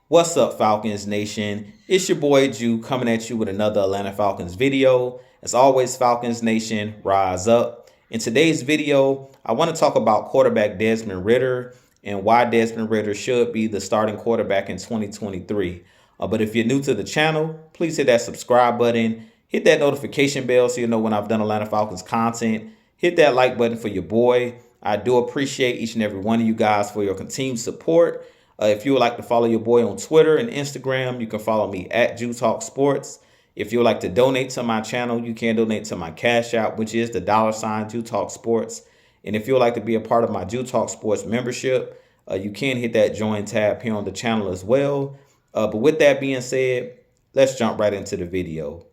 What's up, Falcons Nation? It's your boy Jew coming at you with another Atlanta Falcons video. As always, Falcons Nation, rise up. In today's video, I want to talk about quarterback Desmond Ridder and why Desmond Ridder should be the starting quarterback in 2023. But if you're new to the channel, please hit that subscribe button, hit that notification bell so you know when I've done Atlanta Falcons content. Hit that like button for your boy. I do appreciate each and every one of you guys for your continued support. If you would like to follow your boy on Twitter and Instagram, you can follow me at Jew Talk Sports. If you would like to donate to my channel, you can donate to my Cash App, which is the $ Jew Talk Sports. And if you would like to be a part of my Jew Talk Sports membership, you can hit that join tab here on the channel as well. But with that being said, let's jump right into the video.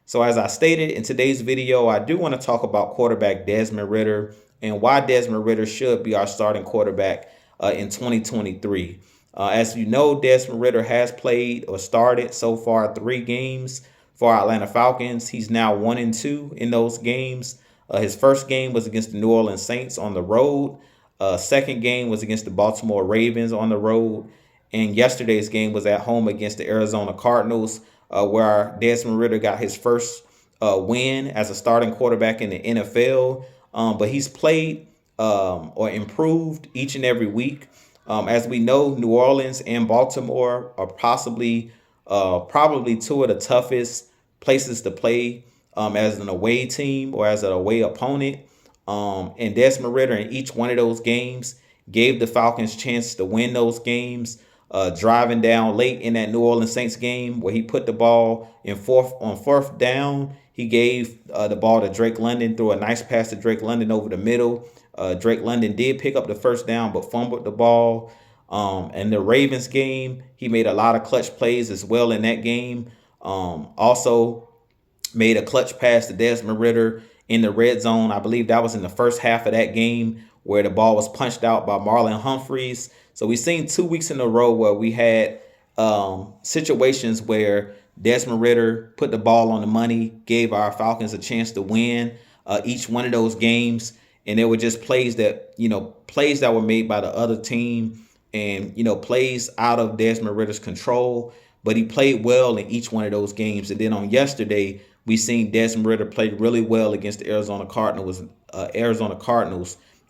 So as I stated in today's video, I do want to talk about quarterback Desmond Ridder and why Desmond Ridder should be our starting quarterback in 2023. As you know, Desmond Ridder has played or started so far 3 games for our Atlanta Falcons. He's now 1-2 in those games. His first game was against the New Orleans Saints on the road. Second game was against the Baltimore Ravens on the road. And yesterday's game was at home against the Arizona Cardinals, where Desmond Ridder got his first win as a starting quarterback in the NFL. But he's played or improved each and every week. As we know, New Orleans and Baltimore are probably 2 of the toughest places to play as an away team or as an away opponent. And Desmond Ridder in each one of those games gave the Falcons chance to win those games. Driving down late in that New Orleans Saints game where he put the ball on fourth down. He gave the ball to Drake London, threw a nice pass to Drake London over the middle. Drake London did pick up the first down, but fumbled the ball. And the Ravens game, he made a lot of clutch plays as well in that game. Also made a clutch pass to Desmond Ridder in the red zone. I believe that was in the first half of that game where the ball was punched out by Marlon Humphreys. So we've seen 2 weeks in a row where we had situations where Desmond Ridder put the ball on the money, gave our Falcons a chance to win each one of those games. And there were just plays that were made by the other team and, plays out of Desmond Ridder's control. But he played well in each one of those games. And then on yesterday, we seen Desmond Ridder play really well against the Arizona Cardinals,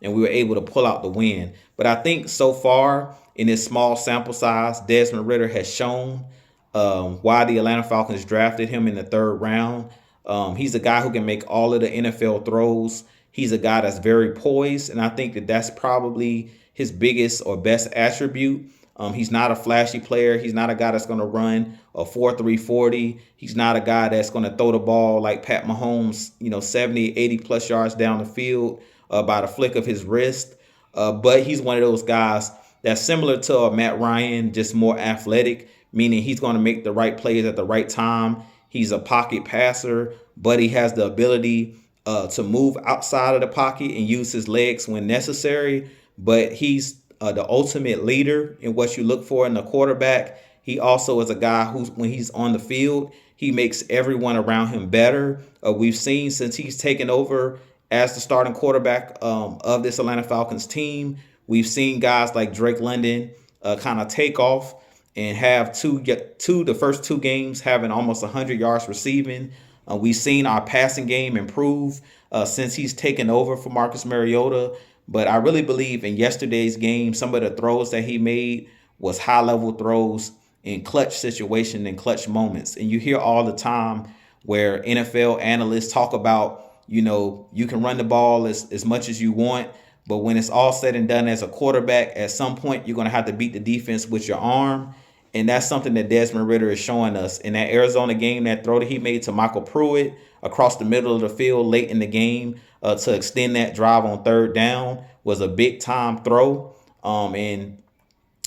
and we were able to pull out the win. But I think so far in this small sample size, Desmond Ridder has shown why the Atlanta Falcons drafted him in the 3rd round. He's a guy who can make all of the NFL throws. He's a guy that's very poised, and I think that that's probably his biggest or best attribute. He's not a flashy player. He's not a guy that's going to run a 4.3 40. He's not a guy that's going to throw the ball like Pat Mahomes, 70, 80 plus yards down the field by the flick of his wrist. But he's one of those guys that's similar to Matt Ryan, just more athletic, meaning he's going to make the right plays at the right time. He's a pocket passer, but he has the ability to move outside of the pocket and use his legs when necessary. But he's the ultimate leader in what you look for in a quarterback. He also is a guy who's, when he's on the field, he makes everyone around him better. We've seen since he's taken over as the starting quarterback of this Atlanta Falcons team, we've seen guys like Drake London kind of take off and have the first 2 games having almost 100 yards receiving. We've seen our passing game improve since he's taken over for Marcus Mariota. But I really believe in yesterday's game, some of the throws that he made was high-level throws in clutch situations and clutch moments. And you hear all the time where NFL analysts talk about, you can run the ball as much as you want, but when it's all said and done as a quarterback, at some point you're going to have to beat the defense with your arm. And that's something that Desmond Ridder is showing us. In that Arizona game, that throw that he made to Michael Pruitt across the middle of the field late in the game to extend that drive on 3rd down was a big-time throw. And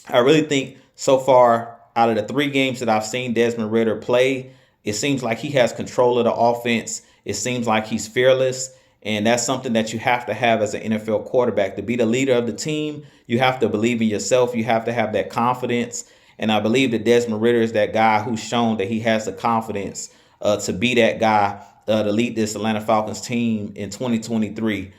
I really think so far out of the 3 games that I've seen Desmond Ridder play, it seems like he has control of the offense. It seems like he's fearless. And that's something that you have to have as an NFL quarterback. To be the leader of the team, you have to believe in yourself. You have to have that confidence. And I believe that Desmond Ridder is that guy who's shown that he has the confidence to be that guy to lead this Atlanta Falcons team in 2023.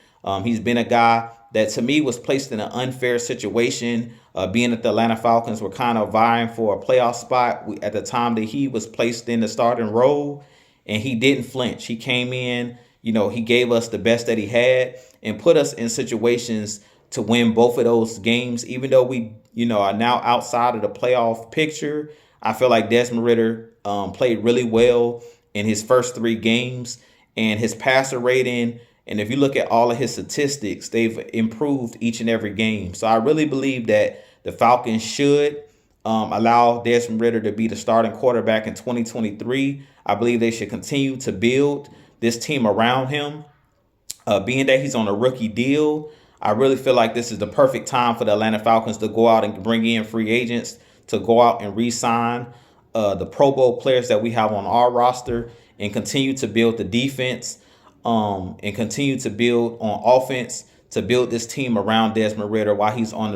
He's been a guy that to me was placed in an unfair situation, being that the Atlanta Falcons were kind of vying for a playoff spot at the time that he was placed in the starting role, and he didn't flinch. He came in, he gave us the best that he had and put us in situations to win both of those games. Even though we, are now outside of the playoff picture, I feel like Desmond Ridder played really well in his first 3 games, and his passer rating, and if you look at all of his statistics, they've improved each and every game. So I really believe that the Falcons should allow Desmond Ridder to be the starting quarterback in 2023. I believe they should continue to build this team around him. Being that he's on a rookie deal, I really feel like this is the perfect time for the Atlanta Falcons to go out and bring in free agents, to go out and re-sign the Pro Bowl players that we have on our roster, and continue to build the defense, and continue to build on offense, to build this team around Desmond Ridder while he's on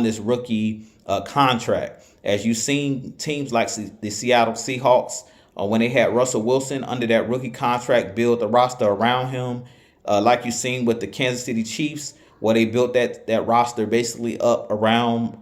this rookie contract. As you've seen teams like the Seattle Seahawks, when they had Russell Wilson under that rookie contract, build the roster around him. Like you've seen with the Kansas City Chiefs, where they built that roster basically up around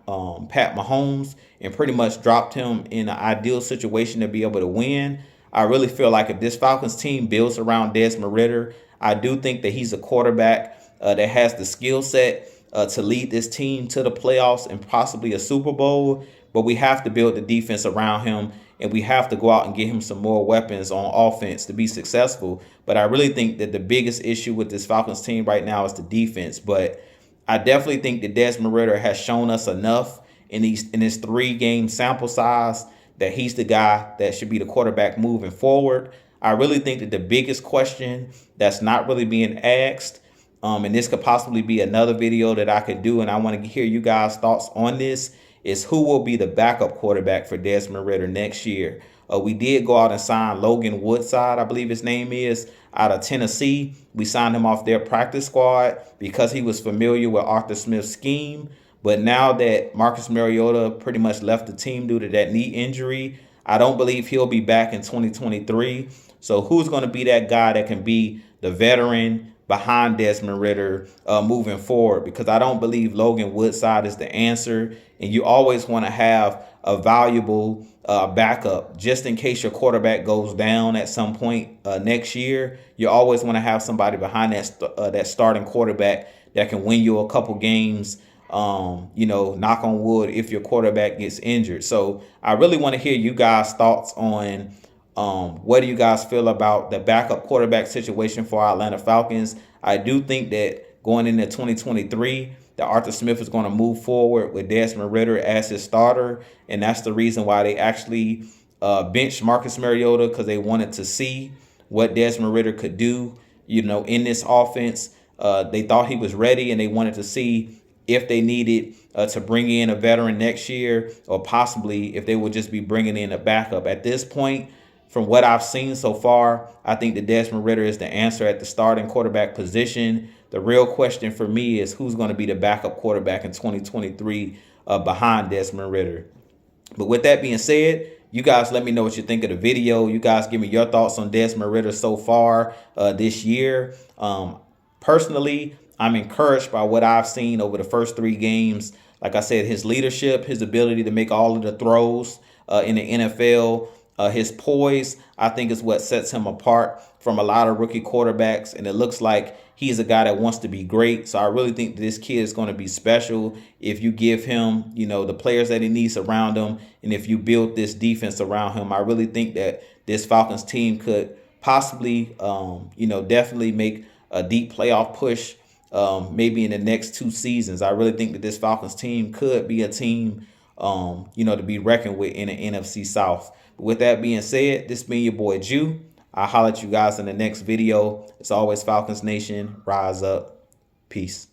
Pat Mahomes and pretty much dropped him in an ideal situation to be able to win. I really feel like if this Falcons team builds around Desmond Ridder, I do think that he's a quarterback that has the skill set to lead this team to the playoffs and possibly a Super Bowl. But we have to build the defense around him, and we have to go out and get him some more weapons on offense to be successful. But I really think that the biggest issue with this Falcons team right now is the defense. But I definitely think that Desmond Ridder has shown us enough in this 3-game sample size that he's the guy that should be the quarterback moving forward. I really think that the biggest question that's not really being asked, and this could possibly be another video that I could do, and I want to hear you guys' thoughts on this, is who will be the backup quarterback for Desmond Ridder next year. We did go out and sign Logan Woodside, I believe his name is, out of Tennessee. We signed him off their practice squad because he was familiar with Arthur Smith's scheme. But now that Marcus Mariota pretty much left the team due to that knee injury, I don't believe he'll be back in 2023. So who's going to be that guy that can be the veteran behind Desmond Ridder moving forward? Because I don't believe Logan Woodside is the answer. And you always want to have a valuable backup just in case your quarterback goes down at some point next year. You always want to have somebody behind that starting quarterback that can win you a couple games. Knock on wood, if your quarterback gets injured. So I really want to hear you guys' thoughts on what do you guys feel about the backup quarterback situation for our Atlanta Falcons. I do think that going into 2023, that Arthur Smith is going to move forward with Desmond Ridder as his starter. And that's the reason why they actually benched Marcus Mariota, because they wanted to see what Desmond Ridder could do, in this offense. They thought he was ready, and they wanted to see if they needed to bring in a veteran next year, or possibly if they would just be bringing in a backup. At this point, from what I've seen so far, I think that Desmond Ridder is the answer at the starting quarterback position. The real question for me is who's going to be the backup quarterback in 2023 behind Desmond Ridder. But with that being said, you guys let me know what you think of the video. You guys give me your thoughts on Desmond Ridder so far this year. Personally, I'm encouraged by what I've seen over the first 3 games. Like I said, his leadership, his ability to make all of the throws in the NFL, his poise, I think is what sets him apart from a lot of rookie quarterbacks. And it looks like he's a guy that wants to be great. So I really think this kid is going to be special if you give him, the players that he needs around him. And if you build this defense around him, I really think that this Falcons team could possibly, definitely make a deep playoff push. Maybe in the next 2 seasons. I really think that this Falcons team could be a team, to be reckoned with in the NFC South. But with that being said, this been your boy Jew. I'll holler at you guys in the next video. It's always Falcons Nation. Rise up. Peace.